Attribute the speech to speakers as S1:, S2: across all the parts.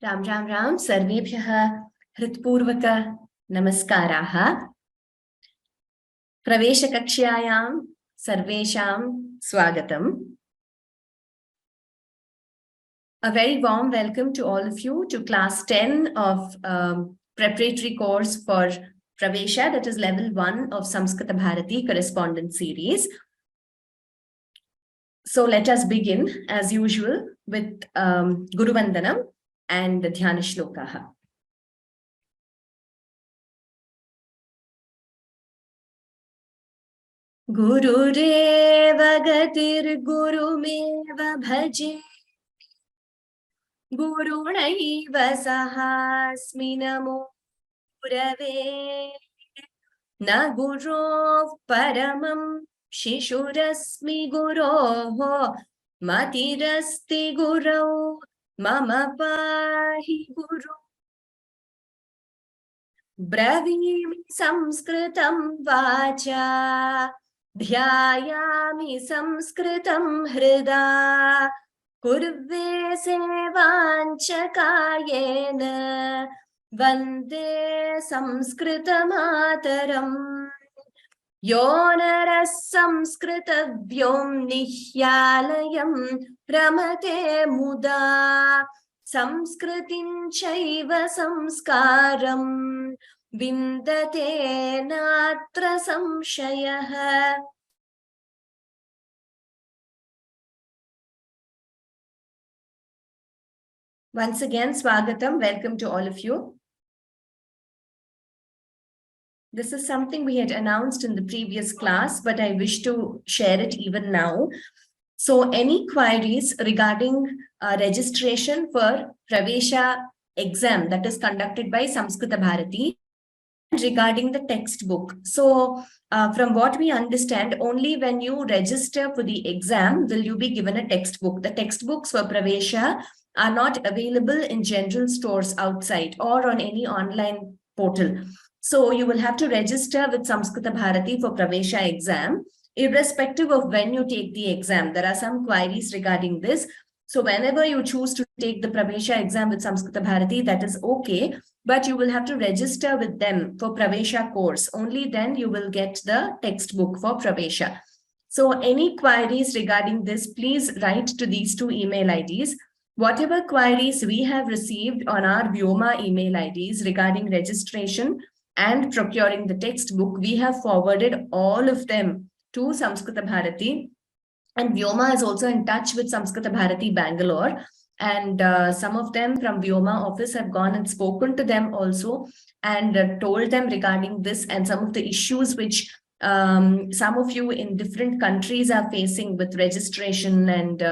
S1: राम राम राम सर्वेभ्यः हृत्पूर्वक नमस्काराः। प्रवेशकक्ष्यायां सर्वेषां स्वागतम्. A very warm welcome to all of you to class 10 of preparatory course for Pravesha, that is level 1 of Samskrita Bharati correspondence series. So let us begin as usual with Guru Vandanam and the Dhyana Shlokaha. Gururev gatir gurumev bhaje gurunaiva sahasmi namo gurave na gurov paramam shishurasmi guroho matirasti gurau mama pahi guru bravimi samskritam vacha ध्यायामि संस्कृतं हृदा कुर्वे सेवाञ्च कायेन वन्दे संस्कृतमातरम् यो नरः संस्कृतव्योम्निह्यालयं रमते मुदा संस्कृतिं चैव संस्कारम् विन्दते नात्र संशयः. Once again, Swagatam, welcome to all of you. This is something we had announced in the previous class, but I wish to share it even now. So any queries regarding registration for Pravesha exam that is conducted by Samskrita Bharati, regarding the textbook. So from what we understand, only when you register for the exam will you be given a textbook. The textbooks for Pravesha are not available in general stores outside or on any online portal. So you will have to register with Samskrita Bharati for Pravesha exam, irrespective of when you take the exam. There are some queries regarding this. So whenever you choose to take the Pravesha exam with Samskrita Bharati, that is okay, but you will have to register with them for Pravesha course. Only then you will get the textbook for Pravesha. So any queries regarding this, please write to these two email IDs. Whatever queries we have received on our Vyoma email IDs regarding registration and procuring the textbook, we have forwarded all of them to Samskrita Bharati. And Vyoma is also in touch with Samskrita Bharati Bangalore. And some of them from Vyoma office have gone and spoken to them also and told them regarding this and some of the issues which some of you in different countries are facing with registration and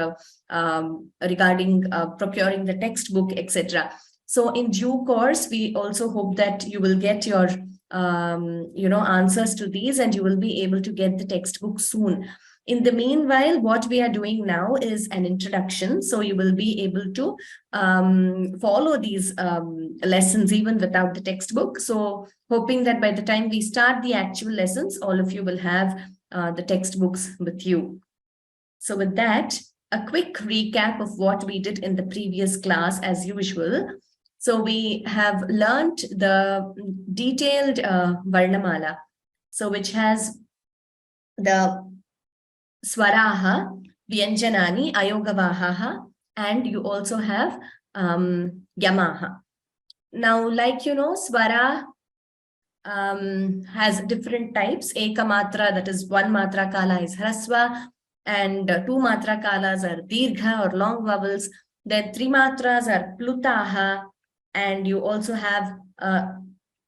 S1: regarding procuring the textbook, etc. So in due course, we also hope that you will get your answers to these and you will be able to get the textbook soon. In the meanwhile, what we are doing now is an introduction. So you will be able to follow these lessons even without the textbook. So hoping that by the time we start the actual lessons, all of you will have the textbooks with you. So with that, a quick recap of what we did in the previous class as usual. So we have learned the detailed Varnamala, so which has the Swaraha, Vyanjanani, Ayogavahaha, and you also have Yamaha. Now, like you know, Swara has different types. Eka matra, that is one matra kala, is Hraswa, and two matra kalas are Dirgha or long vowels. Then three matras are Plutaha, and you also have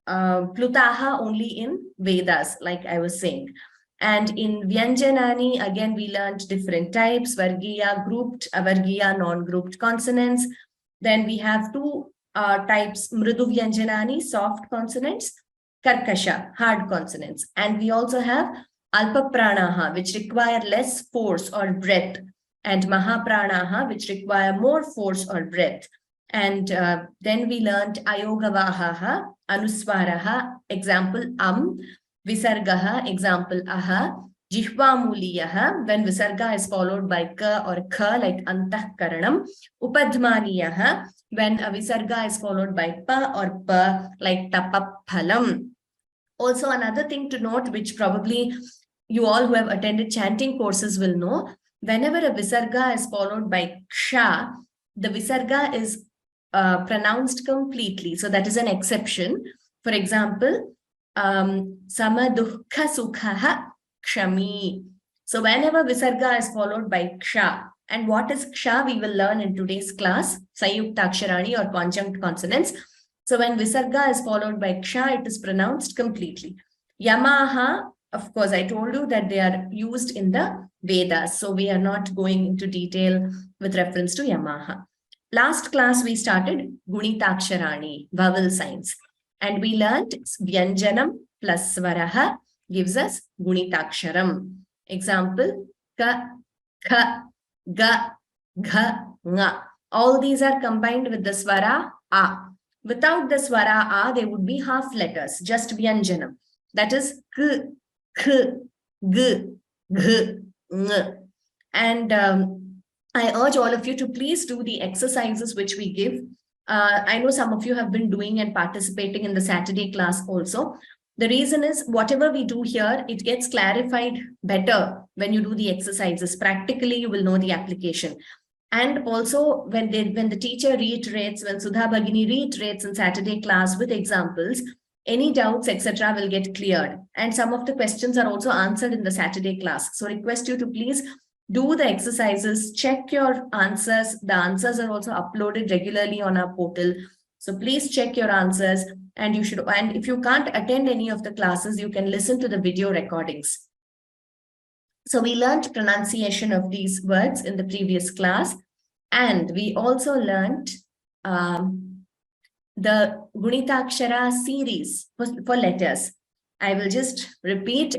S1: Plutaha only in Vedas, like I was saying. And in Vyanjanani, again, we learned different types, Vargiya, grouped, Avargiya, non-grouped consonants. Then we have two types, Mridu Vyanjanani, soft consonants, Karkasha, hard consonants. And we also have Alpa Pranaha, which require less force or breath, and Mahapranaha, which require more force or breath. And then we learned Ayogavahaha, Anuswaraha, example, Visargaha, example, aha, Jihvamuliyaha, when Visarga is followed by ka or kha, like Gunitaksarani Karanam, Upadmaniyaha, when a visarga is followed by pa or pa, like tapaphalam. Also, another thing to note, which probably you all who have attended chanting courses will know, whenever a visarga is followed by ksha, the visarga is pronounced completely. So that is an exception. For example, samadukha sukhaha kshami. So whenever visarga is followed by ksha, and what is ksha we will learn in today's class, Samyuktaksarani or conjunct consonants. So when visarga is followed by ksha, it is pronounced completely. Yamaha, of course, I told you that they are used in the Vedas. So we are not going into detail with reference to Yamaha. Last class, we started Gunitaksarani, vowel signs. And we learned Vyanjanam plus Svaraha gives us Gunitaksharam. Example, ka, kha, ga, gha, nga. All these are combined with the Svara A. Without the Swara A, they would be half letters, just Vyanjanam. That is k, k, g, gh, ng. And I urge all of you to please do the exercises which we give. I know some of you have been doing and participating in the Saturday class also. The reason is whatever we do here, it gets clarified better when you do the exercises. Practically, you will know the application. And also when the teacher reiterates, when Sudha Bhagini reiterates in Saturday class with examples, any doubts, etc. will get cleared. And some of the questions are also answered in the Saturday class. So request you to please do the exercises, check your answers. The answers are also uploaded regularly on our portal. So please check your answers, and if you can't attend any of the classes, you can listen to the video recordings. So we learned pronunciation of these words in the previous class, and we also learned the Gunitakshara series for letters. I will just repeat.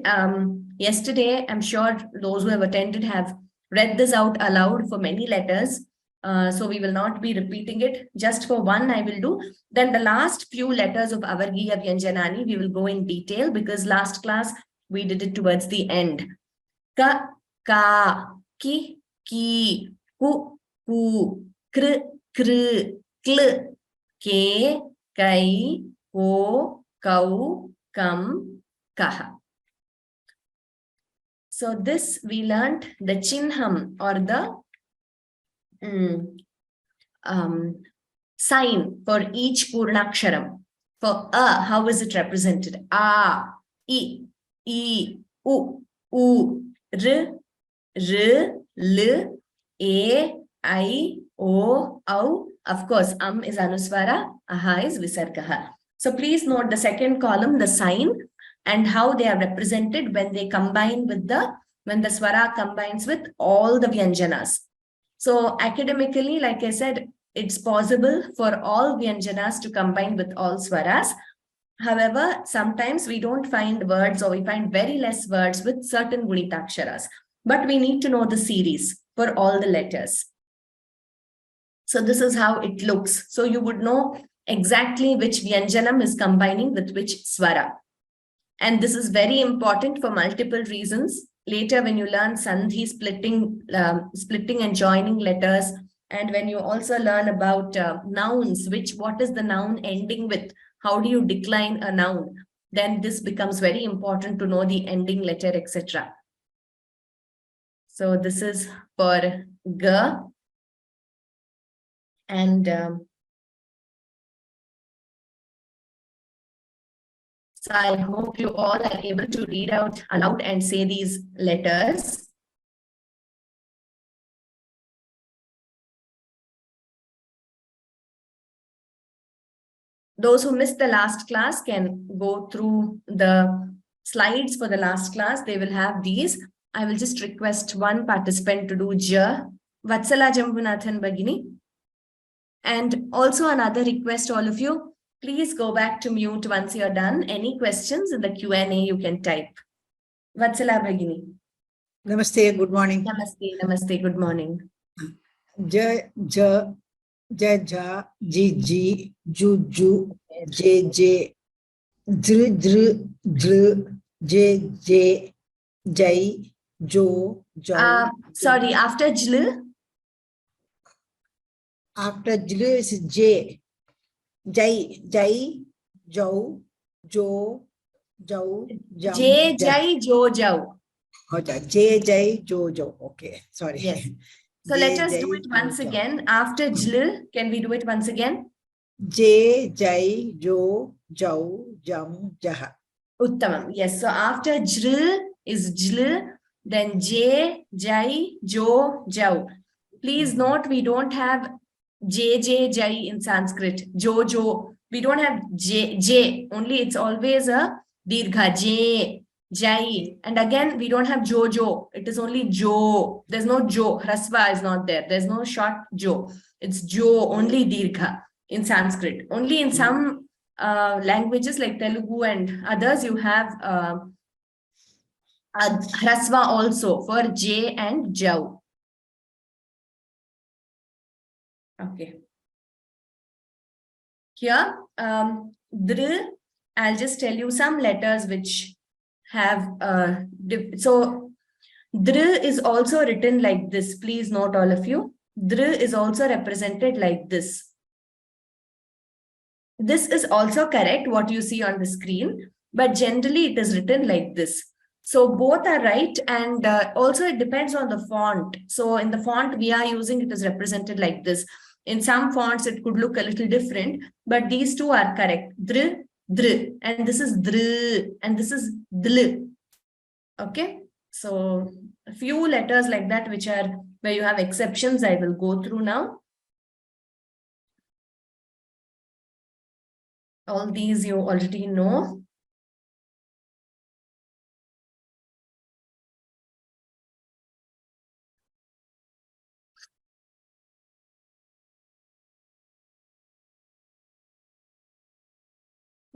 S1: Yesterday, I'm sure those who have attended have read this out aloud for many letters. So we will not be repeating it. Just for one, I will do. Then the last few letters of Avargiya Vyanjanani, we will go in detail because last class we did it towards the end. Ka, ka, ki, ki, ku, ku, kr, kr, kl, ke, kai, ko, kau, kam, kaha. So this we learned the chinham or the sign for each purnaksharam. For a, how is it represented? A, I, U, R, L, A, I, O, Au. Of course, is Anuswara, Aha is Visargaha. So please note the second column, the sign, and how they are represented when they combine with when the Swara combines with all the Vyanjanas. So academically, like I said, it's possible for all Vyanjanas to combine with all Swaras. However, sometimes we don't find words, or we find very less words with certain Gunitaksharas. But we need to know the series for all the letters. So this is how it looks. So you would know exactly which Vyanjanam is combining with which Swara. And this is very important for multiple reasons. Later, when you learn Sandhi, splitting and joining letters, and when you also learn about nouns, what is the noun ending with? How do you decline a noun? Then this becomes very important to know the ending letter, etc. So this is for G. And so I hope you all are able to read out aloud and say these letters. Those who missed the last class can go through the slides for the last class. They will have these. I will just request one participant to do J. Vatsala Jambunathan Bagini. And also another request, all of you, please go back to mute once you're done. Any questions in the Q&A you can type. Vatsala Bagini.
S2: Namaste, good morning.
S1: Namaste, good morning.
S2: J, ja, ja, ji, ju, j, dr, j, jai, jo,
S1: Sorry, after jl?
S2: After jl is j. Jai, jai, jau, jo, jau, jam,
S1: J,
S2: jah.
S1: Jai, Jo, Jau.
S2: J, jai, jo, jo. Okay, sorry.
S1: Yes. So let
S2: J,
S1: us
S2: jai,
S1: do it
S2: jo,
S1: once
S2: jo.
S1: again. After jl, can we do it once again?
S2: J, jai, jo, jau, jam, jah.
S1: Uttamam. Yes. So after jl is jl, then J, Jai, Jo, Jau. Please note we don't have J, J, Jai in Sanskrit. Jo, Jo. We don't have J, J. Only it's always a dirgha. J, Jai. And again, we don't have Jo, Jo. It is only Jo. There's no Jo. Hrasva is not there. There's no short Jo. It's Jo, only dirgha in Sanskrit. Only in some languages like Telugu and others, you have hrasva also for J and Jau. Okay. Here, dr, I'll just tell you some letters which have, so dr is also written like this. Please note all of you. Dr is also represented like this. This is also correct, what you see on the screen, but generally it is written like this. So both are right, and also it depends on the font. So in the font we are using, it is represented like this. In some fonts it could look a little different, but these two are correct. Dr, dr, and this is dr, and this is dl. Okay, so a few letters like that which are where you have exceptions, I will go through now. All these you already know.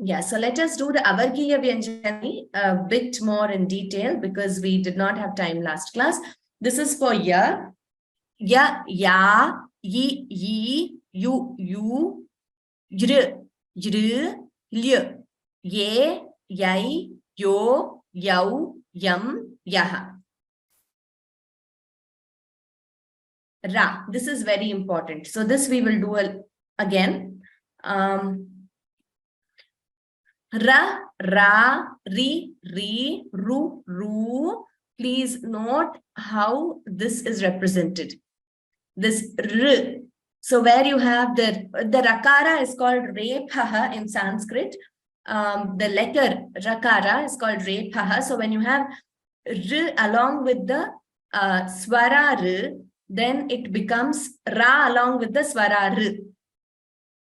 S1: Yeah, so let us do the Avargiya Vyanjani a bit more in detail because we did not have time last class. This is for ya, ya, yi, yu, yr, lya, ye, yai, yo, yau, yam, yaha. Ra, this is very important. So this we will do again. Ra, ra, ri, ru. Please note how this is represented. This r. So where you have the rakara is called rephaha in Sanskrit. The letter rakara is called rephaha. So when you have r along with the swara r, then it becomes ra along with the swara r.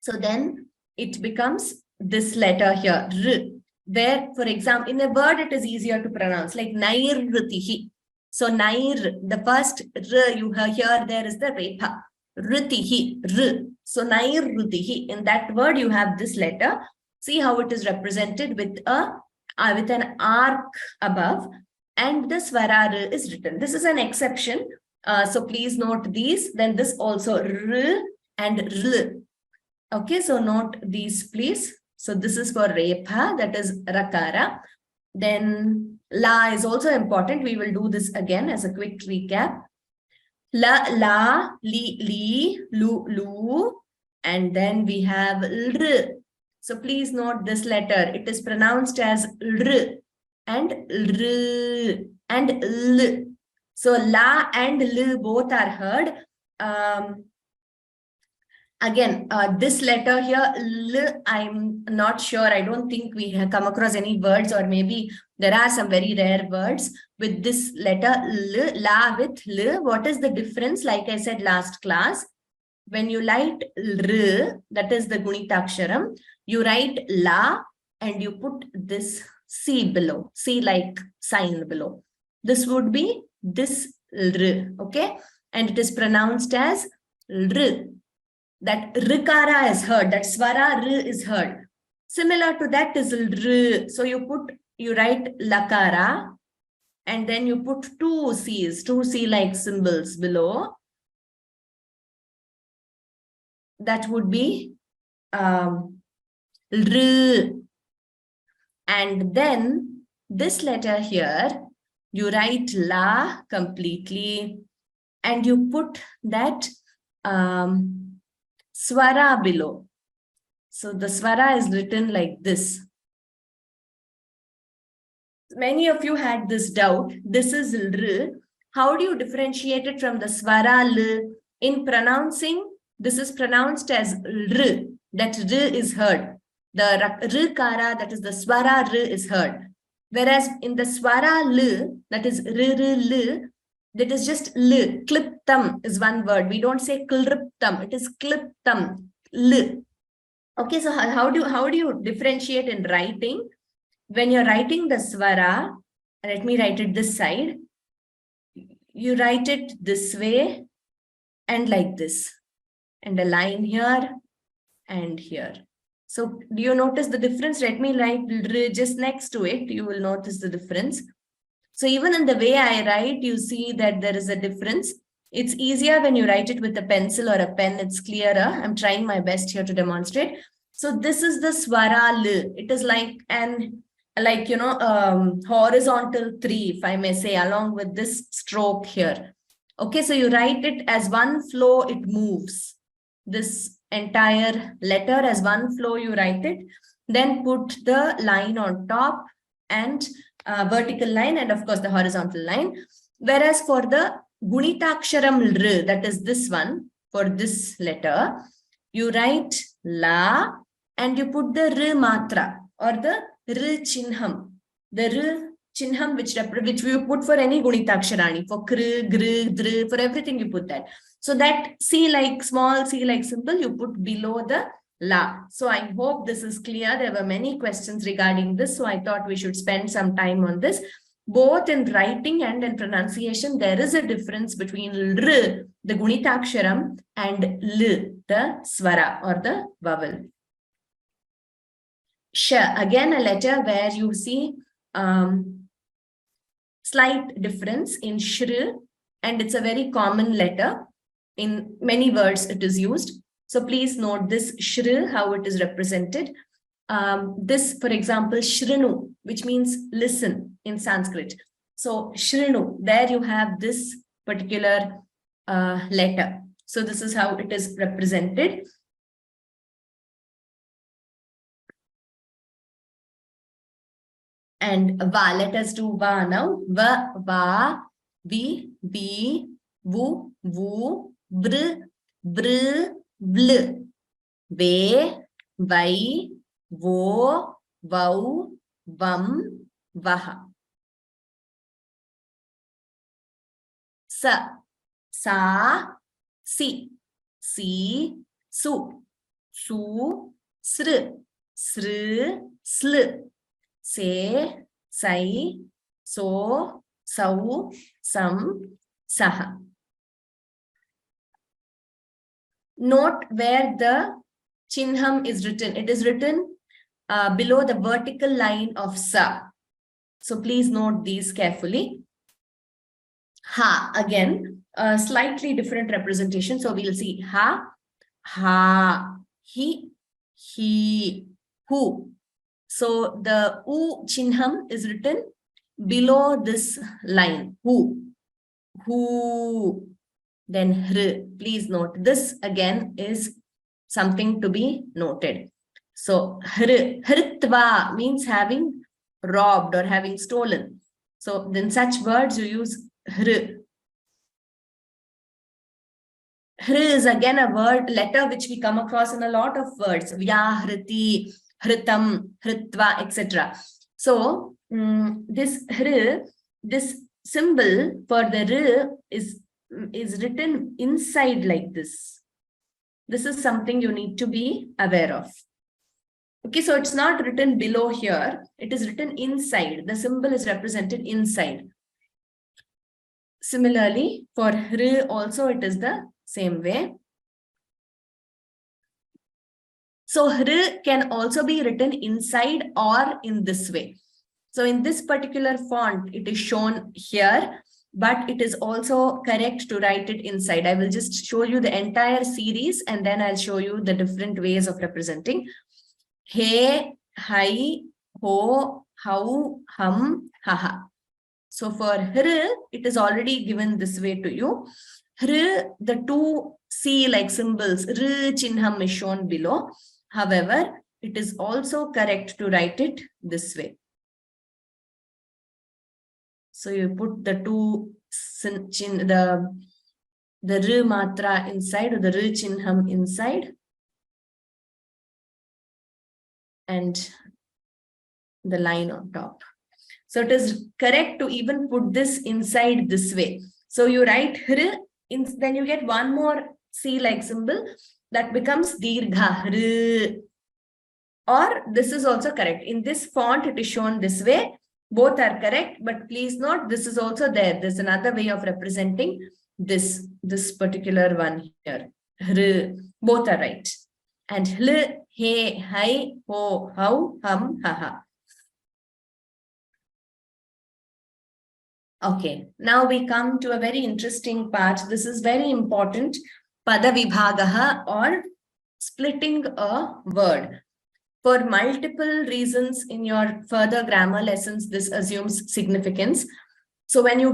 S1: So then it becomes this letter here, r, where, for example, in a word, it is easier to pronounce, like nairrutihi. So nair, the first r you hear there is the repha, rutihi, r. So nairrutihi, in that word, you have this letter. See how it is represented with with an arc above, and the swara r is written. This is an exception. So please note these. Then this also r and r. Okay, so note these, please. So this is for repha, that is rakara. Then la is also important. We will do this again as a quick recap. La, li, lu, and then we have lr. So please note this letter. It is pronounced as lr and lr and l. So la and l both are heard. Again, this letter here, l, I'm not sure. I don't think we have come across any words, or maybe there are some very rare words with this letter l, la with l. What is the difference? Like I said last class, when you write r, that is the Gunitaksharam, you write la and you put this C below, C like sign below. This would be this r, okay? And it is pronounced as r. That rikara is heard, that swara r is heard. Similar to that is r. So you write lakara, and then you put two C's, two C-like symbols below. That would be r. And then this letter here, you write la completely, and you put that swara below. So the swara is written like this. Many of you had this doubt. This is l. How do you differentiate it from the swara l? In pronouncing, this is pronounced as r. That r is heard. The r kara, that is the swara r, is heard. Whereas in the swara l, that is r l, that is just l. Kliptam is one word. We don't say klriptam. It is kliptam. L. Okay, so how do you differentiate in writing? When you're writing the swara, let me write it this side. You write it this way and like this, and a line here and here. So do you notice the difference? Let me write just next to it. You will notice the difference. So even in the way I write, you see that there is a difference. It's easier when you write it with a pencil or a pen. It's clearer. I'm trying my best here to demonstrate. So this is the swara l. It is like an horizontal 3, if I may say, along with this stroke here. Okay, so you write it as one flow, it moves. This entire letter as one flow, you write it. Then put the line on top and vertical line, and of course the horizontal line. Whereas for the Gunitaksharam r, that is this one, for this letter, you write la and you put the r matra or the r chinham. The r chinham which we put for any Gunitaksharani, for kr, gr, dr, for everything you put that. So that C like small, C like simple, you put below the la. So I hope this is clear. There were many questions regarding this, so I thought we should spend some time on this. Both in writing and in pronunciation, there is a difference between r, the Gunitaksharam, and l, the swara or the vowel. Sh, again a letter where you see slight difference in shri, and it's a very common letter. In many words it is used. So please note this shri, how it is represented. This, for example, shrinu, which means listen in Sanskrit. So shrinu, there you have this particular letter. So this is how it is represented. And va, let us do va now. Va, va, vi, bi, vu, vu, br, br, bl, ve, vai, vo, vau, vam, vaha. Sa, sa, si, si, su, su, sr, sr, sl, se, sai, so, sau, sam, saha. Note where the chinham is written. It is written below the vertical line of sa. So please note these carefully. Ha, again, a slightly different representation. So we'll see ha, ha, he, who. So the u chinham is written below this line, who. Then hr. Please note this again is something to be noted. So hritva means having robbed or having stolen. So in such words you use hr. Hr is again a letter which we come across in a lot of words. Vya, hriti, hritam, hritva, etc. So this hr, this symbol for the r is written inside like this. This is something you need to be aware of. Okay, so it's not written below here. It is written inside. The symbol is represented inside. Similarly, for r also it is the same way. So hr can also be written inside or in this way. So in this particular font, it is shown here, but it is also correct to write it inside. I will just show you the entire series and then I'll show you the different ways of representing. He, hai, ho, hau, hum, haha. So for hr, it is already given this way to you. the two C like symbols, R chinham is shown below. However, it is also correct to write it this way. So you put the two the R matra inside, or the R chinham inside, and the line on top. So it is correct to even put this inside this way. So you write hr, then you get one more C-like symbol that becomes dirgha, hr. Or this is also correct. In this font, it is shown this way. Both are correct, but please note, this is also there. There's another way of representing this particular one here. Hr. Both are right. And hl, he, hai, ho, how, hum, ha, ha. Okay, now we come to a very interesting part. This is very important. Pada vibhagaha, or splitting a word. For multiple reasons in your further grammar lessons, this assumes significance. So when you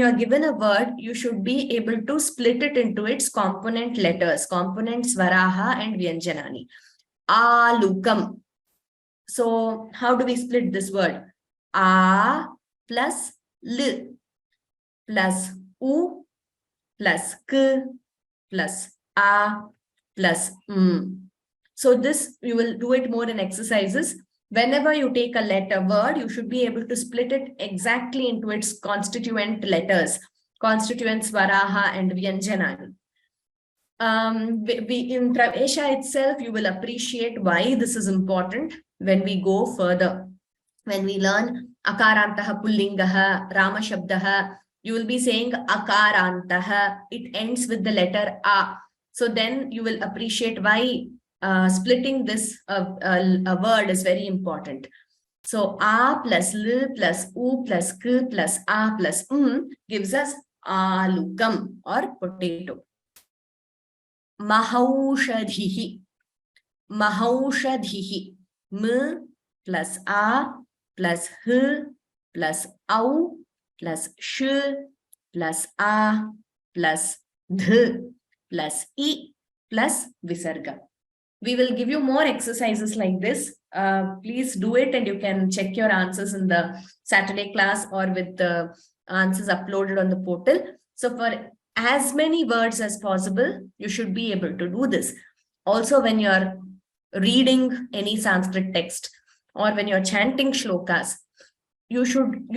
S1: are given a word, you should be able to split it into its component letters, component svaraha and vyanjanani. Alukam. So how do we split this word? A plus L plus U plus K plus A plus M. So this, you will do it more in exercises. Whenever you take a letter word, you should be able to split it exactly into its constituent letters, constituent svaraha and vyanjanani. In Pravesha itself, you will appreciate why this is important when we go further. When we learn akarantaha pullingaha, rama shabdaha, you will be saying akarantaha. It ends with the letter A. So then you will appreciate why splitting this a word is very important. So A plus L plus U plus K plus A plus M gives us alukam, or potato. Mahaushadhihi. Mahaushadhihi. M plus A plus H plus Au plus Sh plus A plus Dh plus I plus Visarga. We will give you more exercises like this. Please do it, and you can check your answers in the Saturday class or with the answers uploaded on the portal. So for as many words as possible, you should be able to do this. Also, when you're reading any Sanskrit text or when you're chanting shlokas, you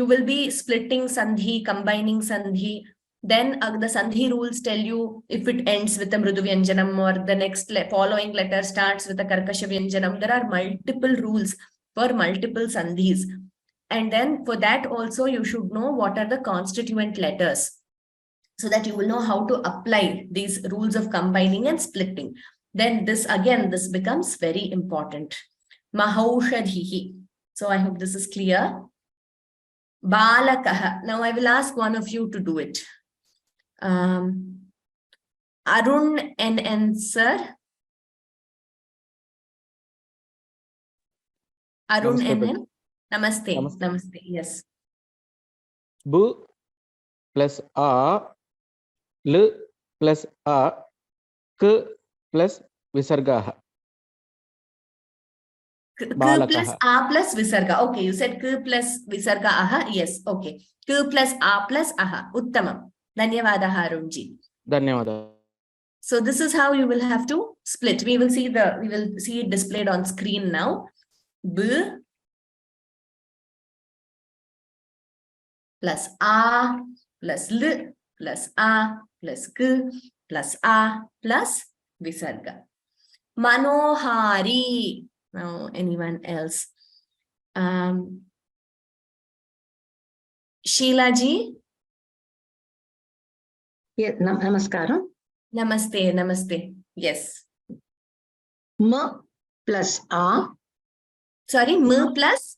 S1: will be splitting sandhi, combining sandhi. Then the sandhi rules tell you if it ends with a mrudu vyanjanam or the next following letter starts with a karkasha vyanjanam. There are multiple rules for multiple sandhis. And then for that also, you should know what are the constituent letters, so that you will know how to apply these rules of combining and splitting. Then this becomes very important. Mahaushadhihi. So I hope this is clear. Balakaha. Now I will ask one of you to do it. Arun NN sir. Arun NN. Namaste. Namaste. Yes.
S3: B plus A, L plus A, K plus Visarga.
S1: K plus A plus Visarga. Okay, you said K plus Visarga aha. Yes, okay. K plus A plus aha. Uttamam. Dhanyavadaha Arunji.
S3: Dhanyavada.
S1: So this is how you will have to split. We will see it displayed on screen now. B plus A plus L plus A plus K plus A plus Visarga. Manohari. Now, anyone else? Sheila ji?
S2: Yeah, namaskaram.
S1: Namaste, namaste. Yes.
S2: M plus A.
S1: Sorry, M plus?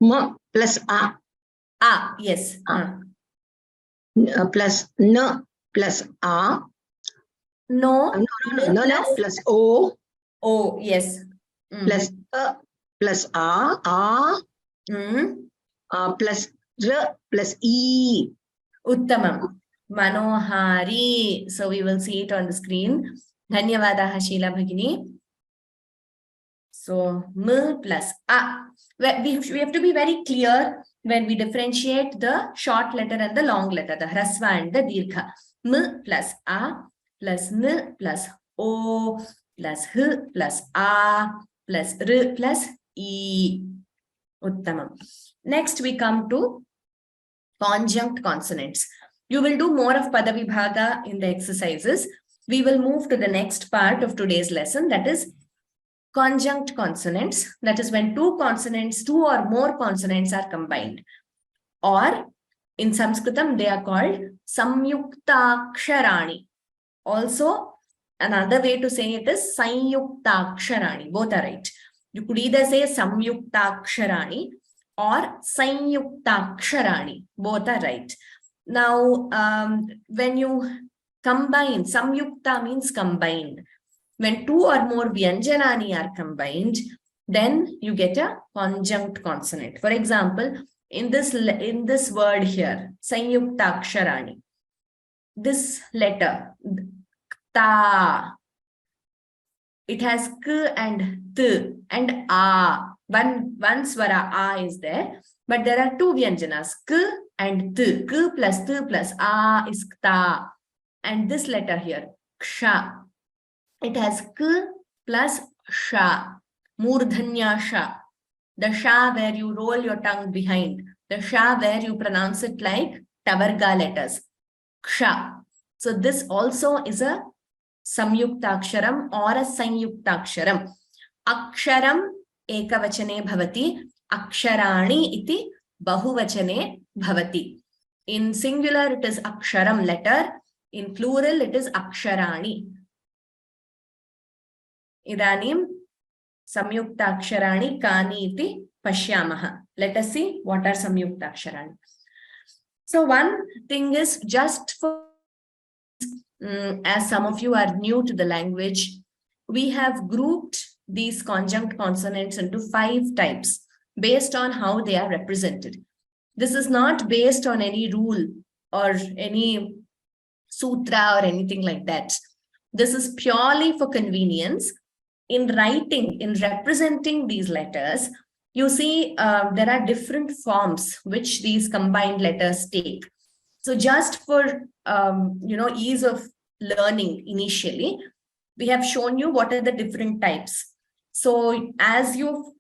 S2: M plus A.
S1: A, yes.
S2: Plus N plus A.
S1: No.
S2: No, plus O.
S1: O, yes.
S2: Plus A plus A. Plus R plus E.
S1: Uttamam. Manohari. So we will see it on the screen. Dhanyavadaha Sheila Bhagini. So M plus A. We have to be very clear when we differentiate the short letter and the long letter, the Hrasva and the Dirgha. M plus A plus N plus O plus H plus A plus R plus E. Uttamam. Next we come to conjunct consonants. You will do more of Padavibhaga in the exercises. We will move to the next part of today's lesson, that is conjunct consonants. That is when two or more consonants are combined. Or in Sanskritam, they are called Samyuktaksarani. Also, another way to say it is Samyuktaksarani. Both are right. You could either say Samyuktaksarani or Samyuktaksarani. Both are right. Now, when you combine, Samyukta means combined. When two or more Vyanjanani are combined, then you get a conjunct consonant. For example, in this word here, Samyuktaksarani, this letter, Ta, it has K and T and A. One swara A is there, but there are two Vyanjanas, K and T. K plus T plus A is Kta. And this letter here, Ksha, it has K plus Sha, Murdhanya Sha. The Sha where you roll your tongue behind. The Sha where you pronounce it like Tavarga letters. Ksha. So this also is a Samyuktaksharam or a Sanyuktaksharam. Aksharam ekavachane bhavati. Aksharani iti bahuvachane bhavati. In singular it is Aksharam letter. In plural it is Aksharani. Idanim Samyuktaksharani kani iti pashyamaha. Let us see what are Samyuktaksharani. So one thing is, just for as some of you are new to the language, we have grouped these conjunct consonants into 5 types based on how they are represented. This is not based on any rule or any sutra or anything like that. This is purely for convenience. In writing, in representing these letters, you see there are different forms which these combined letters take. So just for ease of learning initially, we have shown you what are the different types. So as you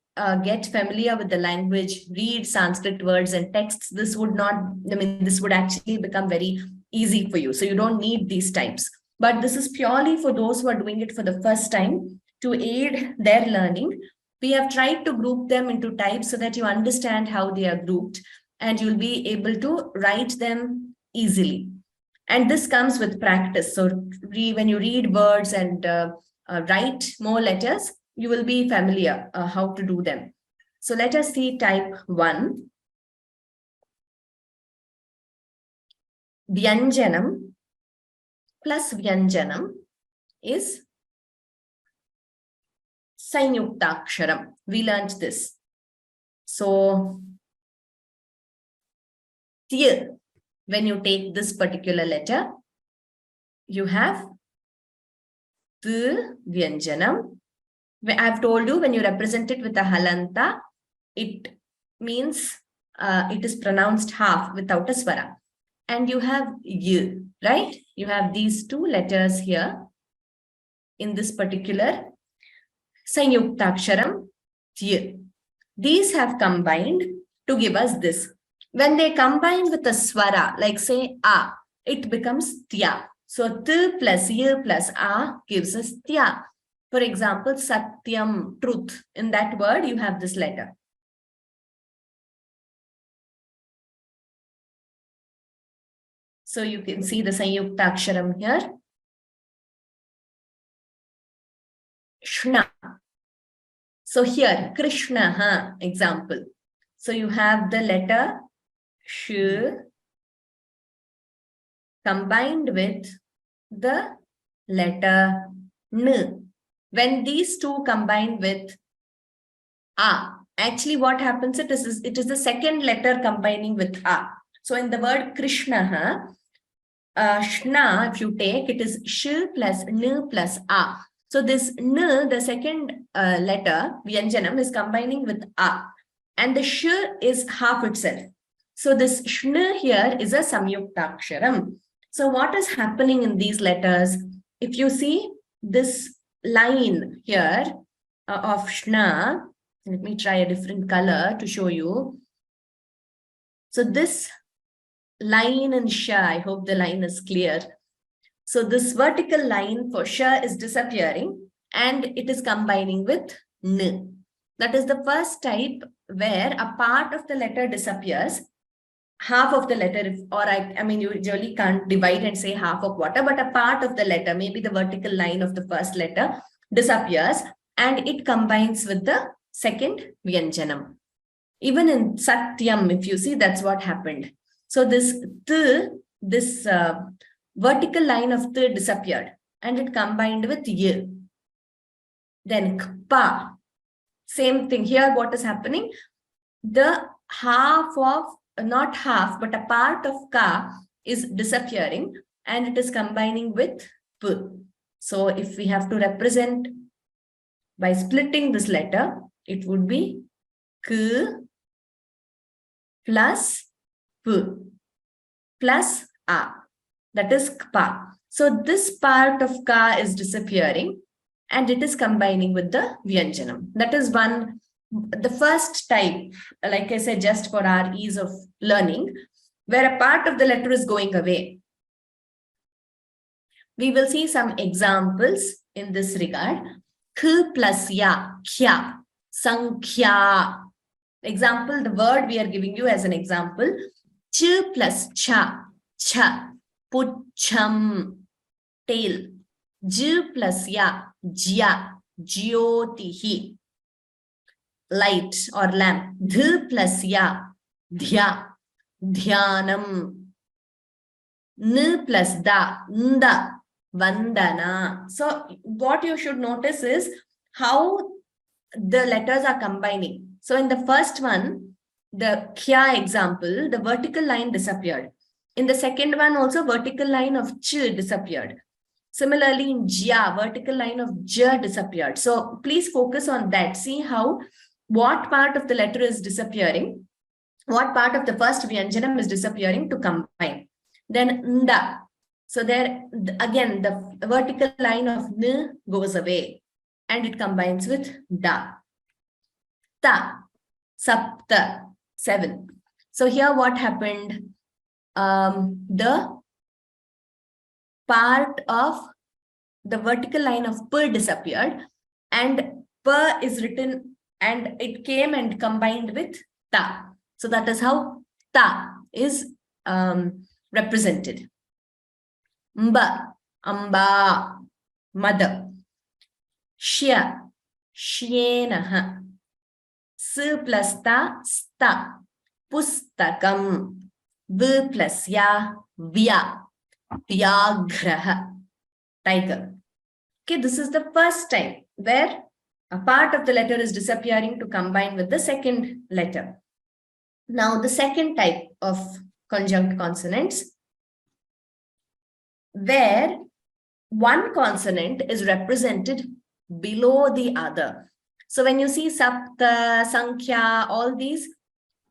S1: get familiar with the language, read Sanskrit words and texts, this would actually become very easy for you. So you don't need these types. But this is purely for those who are doing it for the first time to aid their learning. We have tried to group them into types so that you understand how they are grouped and you'll be able to write them easily. And this comes with practice. So when you read words and write more letters, you will be familiar how to do them. So let us see type 1. Vyanjanam plus Vyanjanam is Sanyuktaksharam. We learned this. So here, when you take this particular letter, you have the Vyanjanam. I've told you when you represent it with a halanta, it means it is pronounced half without a swara. And you have y, right? You have these 2 letters here in this particular Sanyuktaksharam, y. These have combined to give us this. When they combine with a swara, like say a, it becomes tya. So t plus y plus a gives us tya. For example, satyam, truth. In that word, you have this letter. So you can see the Sanyuktaksharam here. Shna. So here, Krishna, example. So you have the letter sh combined with the letter n. When these 2 combine with a, actually what happens, it is the second letter combining with a. So in the word Krishna, shna, if you take, it is sh plus n plus a. So this n, the second letter, vyanjanam, is combining with a. And the sh is half itself. So this shn here is a samyuktaksharam. So what is happening in these letters? If you see this line here of shna, let me try a different color to show you. So this line in sha, I hope the line is clear. So this vertical line for sha is disappearing and it is combining with n. That is the first type where a part of the letter disappears, half of the letter, or I mean, you usually can't divide and say half of water, but a part of the letter, maybe the vertical line of the first letter disappears and it combines with the second vyanjanam. Even in satyam, if you see, that's what happened. So this vertical line of the disappeared and it combined with y. Then kpa, same thing here. What is happening? The half of, not half, but a part of ka is disappearing and it is combining with p. So if we have to represent by splitting this letter, it would be k plus p plus a. That is kpa. So this part of ka is disappearing and it is combining with the vyanjanam. That is one, the first type, like I said, just for our ease of learning, where a part of the letter is going away. We will see some examples in this regard. K plus ya, kya, sankhya. Example, the word we are giving you as an example. Ch plus cha, cha, pucham, tail. J plus ya, jya, jyotihi, light or lamp. Dh plus ya, dhya, dhyanam. N plus da, nda, vandana. So what you should notice is how the letters are combining. So in the first one, the kya example, the vertical line disappeared. In the second one also, vertical line of ch disappeared. Similarly in jya, vertical line of j disappeared. So please focus on that. See how what part of the letter is disappearing, what part of the first vyanjanam is disappearing to combine. Then nda. So there again, the vertical line of n goes away and it combines with da. Ta, sapta, 7. So here what happened? The part of the vertical line of p disappeared and p is written and it came and combined with ta. So that is how ta is represented. Mba, amba, mother. Shya, shyenaha. S plus ta, sta, pustakam. V plus ya, vya, vyagraha, tiger. Okay, this is the first time where a part of the letter is disappearing to combine with the second letter. Now the second type of conjunct consonants, where one consonant is represented below the other. So when you see sapta, sankhya, all these,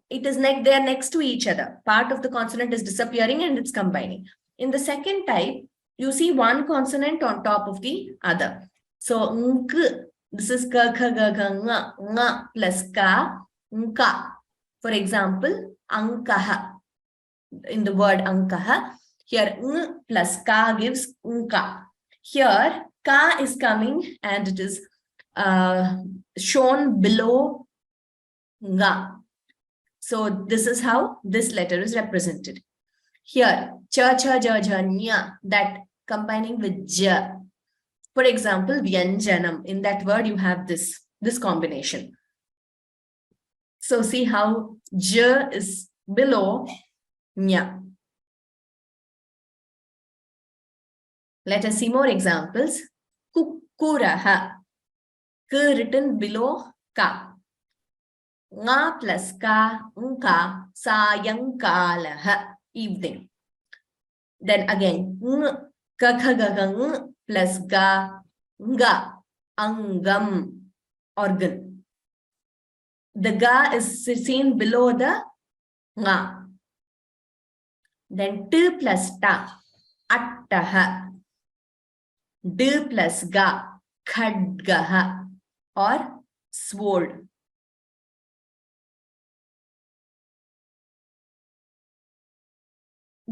S1: it is like they are next to each other. Part of the consonant is disappearing and it's combining. In the second type, you see one consonant on top of the other. So nk, this is ka, kha, ga, ga, nga, nga plus ka, nka. For example, ankaha. In the word ankaha, here n plus ka gives nka. Here ka is coming and it is shown below nga. So this is how this letter is represented. Here, cha, cha, ja, ja, nya, that combining with ja. For example, vyanjanam. In that word, you have this combination. So see how ja is below nya. Let us see more examples. Kukkuraha. K written below ka. Nga plus ka, nka, sayankalaha, evening. Then again, kakha plus ga, nga, angam, organ. The ga is seen below the nga. Then t plus ta, attaha. D plus ga, khadgaha, or sword.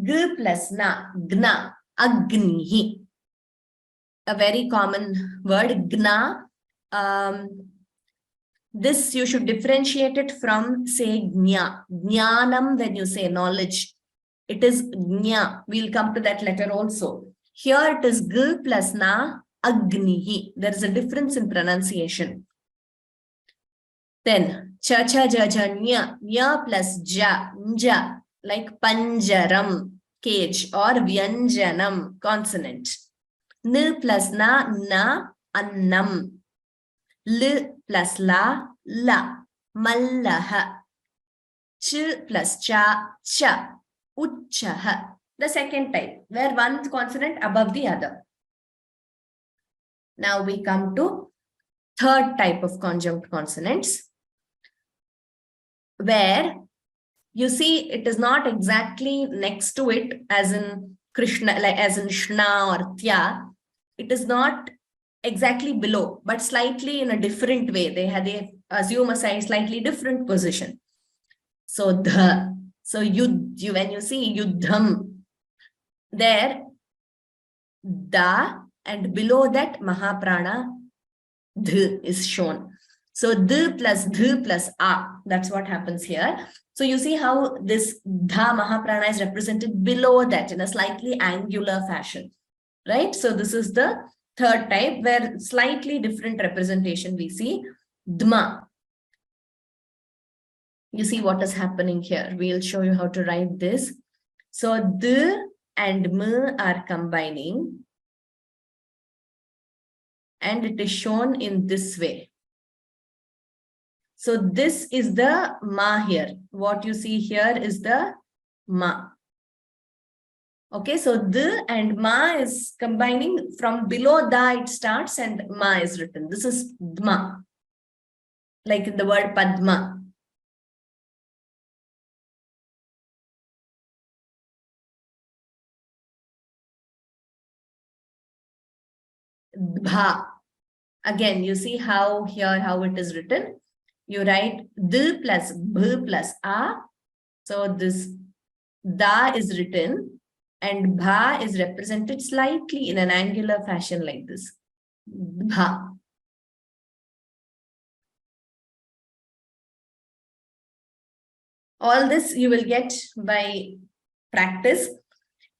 S1: G plus na, gna, agnihi. A very common word, gna. This you should differentiate it from, say, gnya. Jnanam, when you say knowledge, it is gnya. We'll come to that letter also. Here it is g plus na, agnihi. There is a difference in pronunciation. Then cha cha ja ja nya, nya plus ja, nja, like panjaram, cage, or vyanjanam, consonant. N plus na, annam. L plus la, mallaha. Ch plus cha, uchaha. The second type, where one consonant above the other. Now we come to third type of conjunct consonants, where you see it is not exactly next to it, as in Krishna, like as in Shna or Tya. It is not exactly below, but slightly in a different way. They assume a slightly different position. So the, so when you see yudham, there da, and below that mahaprana dh is shown. So dh plus a, that's what happens here. So you see how this dha mahaprana is represented below that in a slightly angular fashion, right? So this is the third type, where slightly different representation we see. Dma. You see what is happening here. We'll show you how to write this. So d and m are combining, and it is shown in this way. So this is the ma here. What you see here is the ma. Okay, so d and ma is combining. From below da it starts and ma is written. This is dma, like in the word padma. Dha. Again, you see how here, how it is written. You write d plus b plus a. So this da is written, and bha is represented slightly in an angular fashion like this. Bha. All this you will get by practice.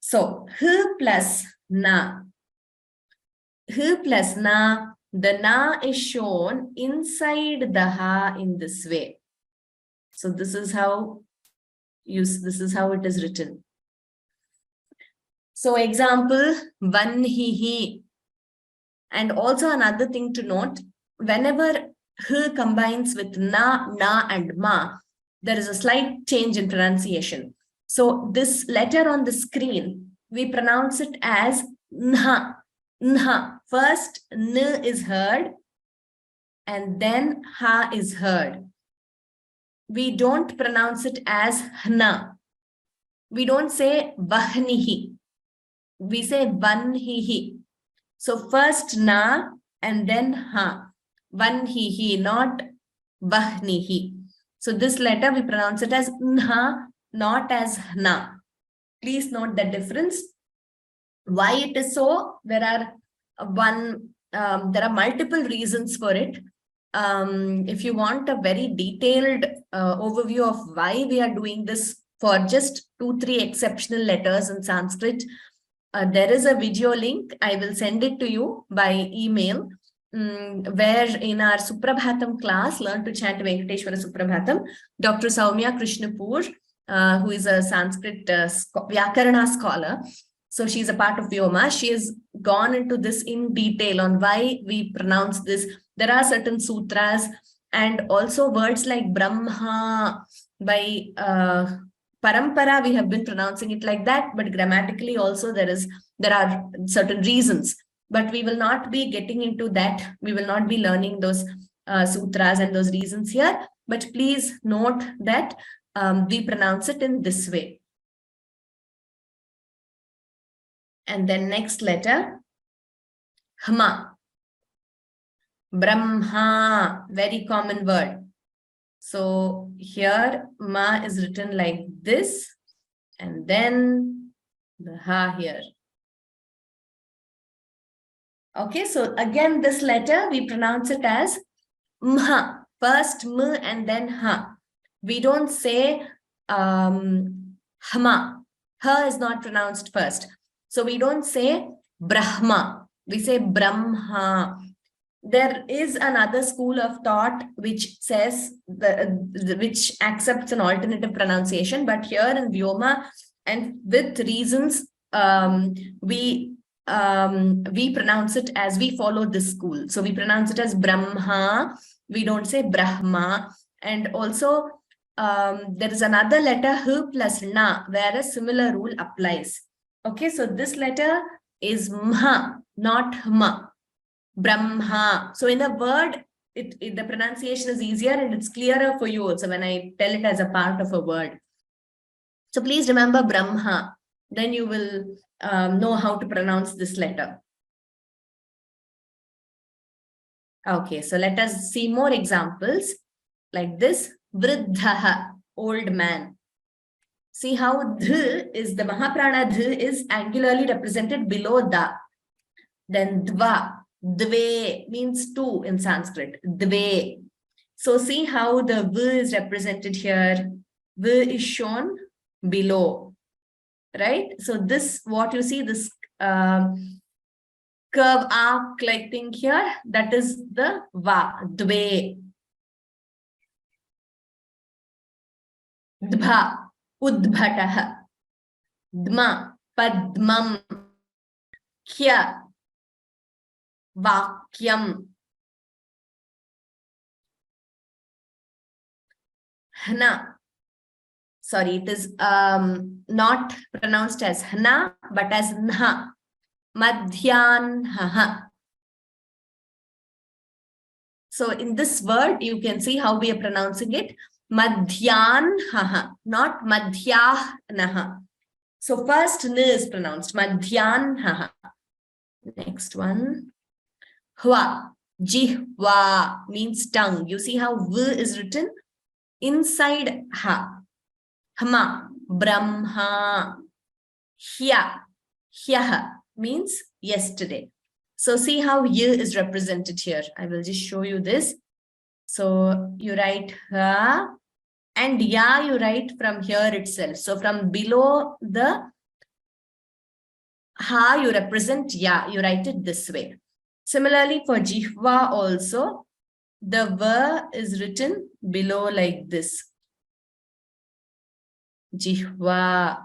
S1: So h plus na. H plus na, the na is shown inside the ha in this way. So this is how it is written. So example, van hi. And also another thing to note, whenever h combines with na and ma, there is a slight change in pronunciation. So this letter on the screen, we pronounce it as nha. Nha. First n is heard, and then ha is heard. We don't pronounce it as hna. We don't say vahnihi. We say vanhihi. So first na and then ha. Vanhihi, not vahnihi. So this letter we pronounce it as nha, not as hna. Please note the difference. Why it is so? There are multiple reasons for it. If you want a very detailed overview of why we are doing this for just 2-3 exceptional letters in Sanskrit, there is a video link. I will send it to you by email, where in our Suprabhatam class, Learn to Chant Venkateshwara Suprabhatam, Dr. Soumya Krishnapur, who is a Sanskrit Vyakarana scholar. So she's a part of Vyoma. She has gone into this in detail on why we pronounce this. There are certain sutras, and also words like Brahma by parampara, we have been pronouncing it like that, but grammatically also there are certain reasons. But we will not be getting into that. We will not be learning those sutras and those reasons here. But please note that we pronounce it in this way. And then next letter, Hma. Brahma, very common word. So here, Ma is written like this, and then the Ha here. Okay, so again, this letter, we pronounce it as Mha. First M and then Ha. We don't say Hma. Ha is not pronounced first. So we don't say Brahma. We say Brahma. There is another school of thought which says which accepts an alternative pronunciation, but here in Vyoma and with reasons, we pronounce it as we follow this school. So we pronounce it as Brahma. We don't say Brahma. And also there is another letter H plus Na where a similar rule applies. Okay, so this letter is Mha, not Hma. Brahma. So in a word, the pronunciation is easier and it's clearer for you also when I tell it as a part of a word. So please remember Brahma. Then you will know how to pronounce this letter. Okay, so let us see more examples like this. Vriddha, old man. See how dh is the Mahaprana dh is angularly represented below da. Then dva. Dve means two in Sanskrit. Dve. So see how the v is represented here. V is shown below, right? So this, what you see, this curve arc like thing here, that is the va, dve. Dbha, udbhatah. Dma, padmam. Kya, vakyam. Hna. Sorry, it is not pronounced as hna, but as nha. Madhyanha. So in this word, you can see how we are pronouncing it. Madhyanha, not madhyanaha. So first n is pronounced madhyanha. Next one. Hwa, jihwa means tongue. You see how v is written inside ha. Hma, brahma. Hya, hyaha means yesterday. So see how y is represented here. I will just show you this. So you write ha and ya you write from here itself. So from below the ha you represent ya. You write it this way. Similarly for jihva also, the v is written below like this. Jihva.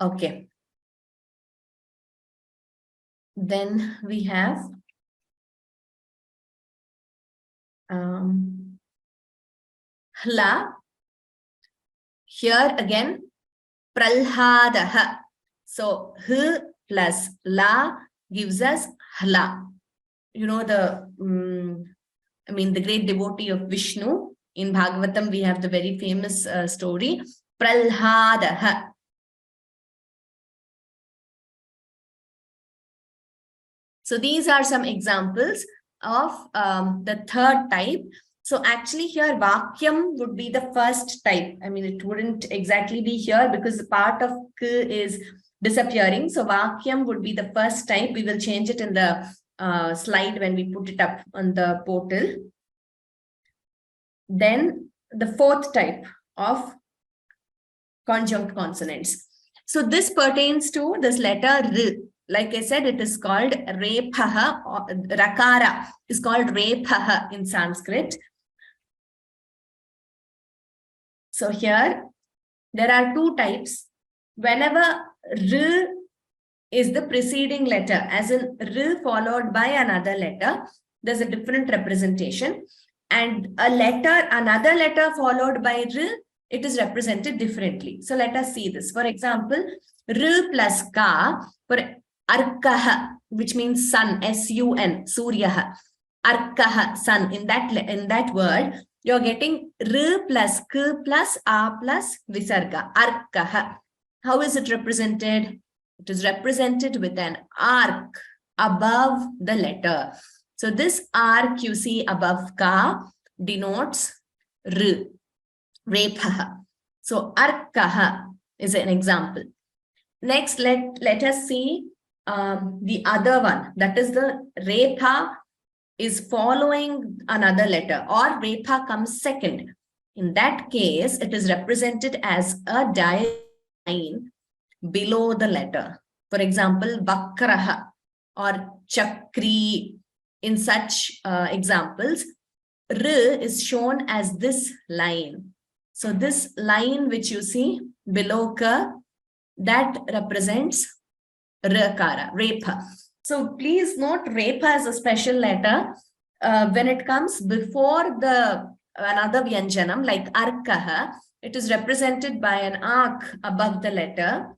S1: Okay. Then we have hla. Here again, pralhadaha. So h plus la gives us hla. You know the, the great devotee of Vishnu. In Bhagavatam, we have the very famous story, pralhadaha. So these are some examples of the third type. So actually here Vakyam would be the first type. It wouldn't exactly be here because the part of K is disappearing. So Vakyam would be the first type. We will change it in the slide when we put it up on the portal. Then the fourth type of conjunct consonants. So this pertains to this letter R. Like I said, it is called Rephaha, or Rakara is called Rephaha in Sanskrit. So here, there are two types. Whenever R is the preceding letter, as in r followed by another letter. There's a different representation. And another letter followed by r, it is represented differently. So let us see this. For example, r plus ka for arkaha, which means sun, sun, suryaha. Arkaha, sun. In that word, you're getting r plus k plus a plus visarga. Arkaha. How is it represented? It is represented with an arc above the letter. So this arc you see above ka denotes r, repha. So arkaha is an example. Next, let us see the other one. That is the repha is following another letter, or repha comes second. In that case, it is represented as a diagonal line below the letter. For example, vakraha or chakri. In such examples, r is shown as this line. So this line which you see below ka, that represents rakara, repha. So please note repha as a special letter when it comes before another vyanjanam like arkaha. It is represented by an arc above the letter.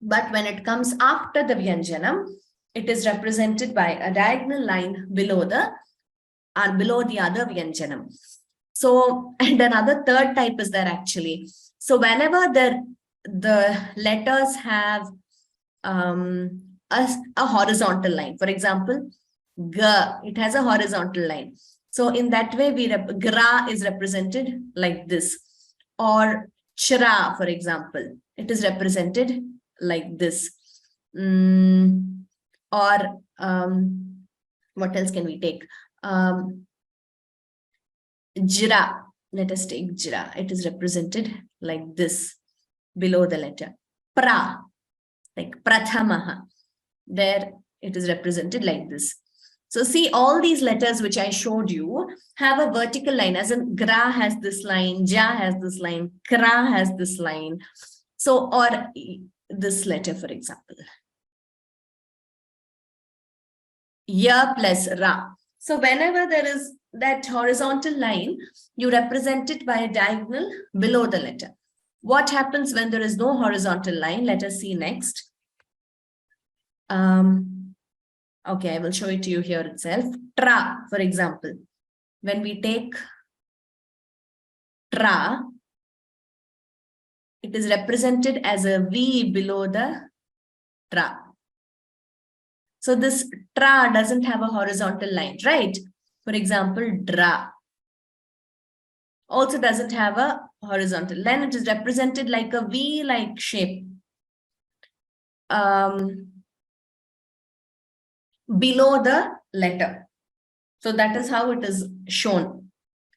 S1: But when it comes after the vyanjanam, it is represented by a diagonal line below the other vyanjanam. So, and another third type is there actually. So whenever the letters have a horizontal line, for example, g, it has a horizontal line. So in that way, gra is represented like this, or chra, for example, it is represented like this. Or what else can we take? Jra, let us take jra. It is represented like this below the letter. Pra, like prathamaha, there it is represented like this. So see, all these letters which I showed you have a vertical line, as in gra has this line, ja has this line, kra has this line. So, or this letter, for example, ya plus ra. So whenever there is that horizontal line, you represent it by a diagonal below the letter. What happens when there is no horizontal line? Let us see next. Okay, I will show it to you here itself. Tra, for example, when we take tra, it is represented as a V below the tra. So this tra doesn't have a horizontal line, right? For example, dra also doesn't have a horizontal line. It is represented like a V-like shape below the letter. So that is how it is shown.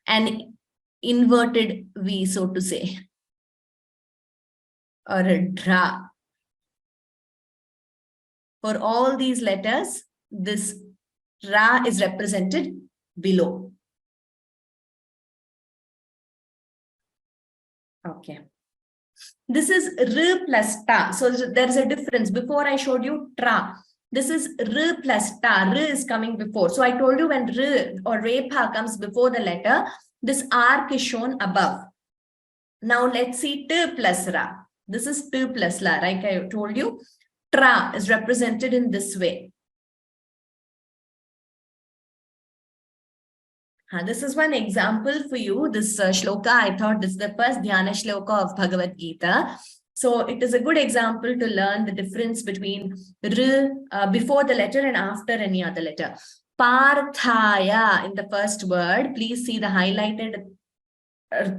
S1: An inverted V, so to say, or a dra. For all these letters, this ra is represented below. Okay. This is r plus ta. So there is a difference. Before I showed you tra. This is r plus ta. R is coming before. So I told you when r or repha comes before the letter, this arc is shown above. Now let's see t plus ra. This is t plus la. Like I told you, tra is represented in this way. This is one example for you. This shloka, I thought this is the first dhyana shloka of Bhagavad Gita. So it is a good example to learn the difference between r before the letter and after any other letter. Parthaya in the first word. Please see the highlighted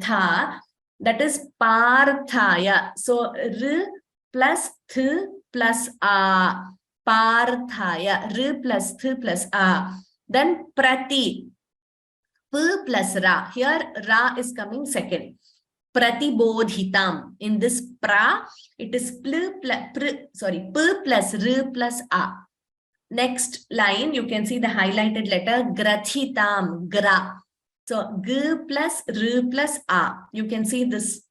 S1: tha. That is parthaya. So r plus th plus a. Parthaya. R plus th plus a. Then prati. P plus ra. Here ra is coming second. Pratibodhitam. In this pra, it is p plus r plus a. Next line, you can see the highlighted letter grathitam, gra. So g plus r plus a. You can see this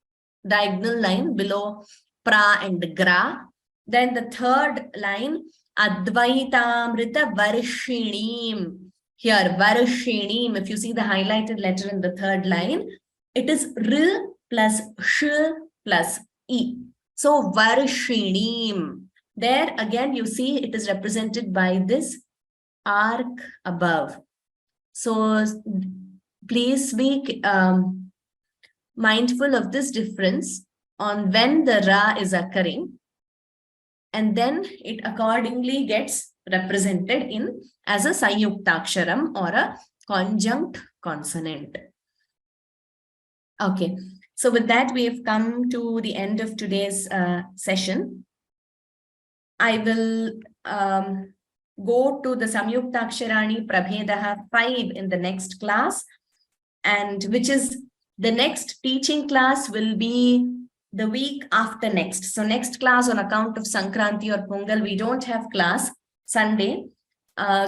S1: diagonal line below pra and gra. Then the third line, Advaitamrita Varshinim. Here, Varshinim, if you see the highlighted letter in the third line, it is R plus Sh plus E. So Varshinim. There again, you see it is represented by this arc above. So please be mindful of this difference on when the Ra is occurring, and then it accordingly gets represented in as a Samyuktaksharam or a conjunct consonant. Okay, so with that, we have come to the end of today's session. I will go to the Samyuktaksarani Pravesha 5 in the next class, and which is the next teaching class will be the week after next. So next class, on account of Sankranti or Pongal, we don't have class Sunday.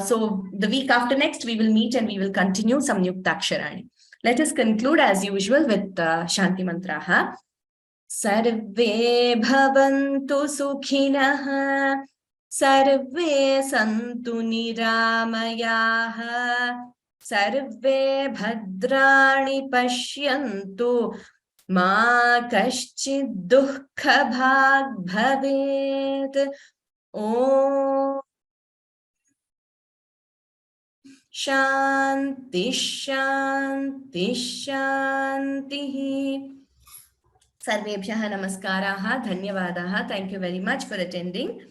S1: So the week after next, we will meet and we will continue Samyuktaksarani. Let us conclude as usual with Shanti Mantraha. Sarve bhavantu sukhinah, sarve santu niramayaha, sarve bhadrani pashyantu, ma kaschid dukkha bhag bhavet. Om Shanti Shanti Shanti. Sarvebhyah namaskaraha, dhanyavadaha. Thank you very much for attending.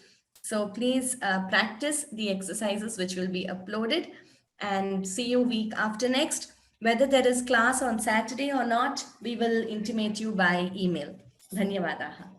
S1: So please practice the exercises which will be uploaded, and see you week after next. Whether there is class on Saturday or not, we will intimate you by email. Dhanyavadaha.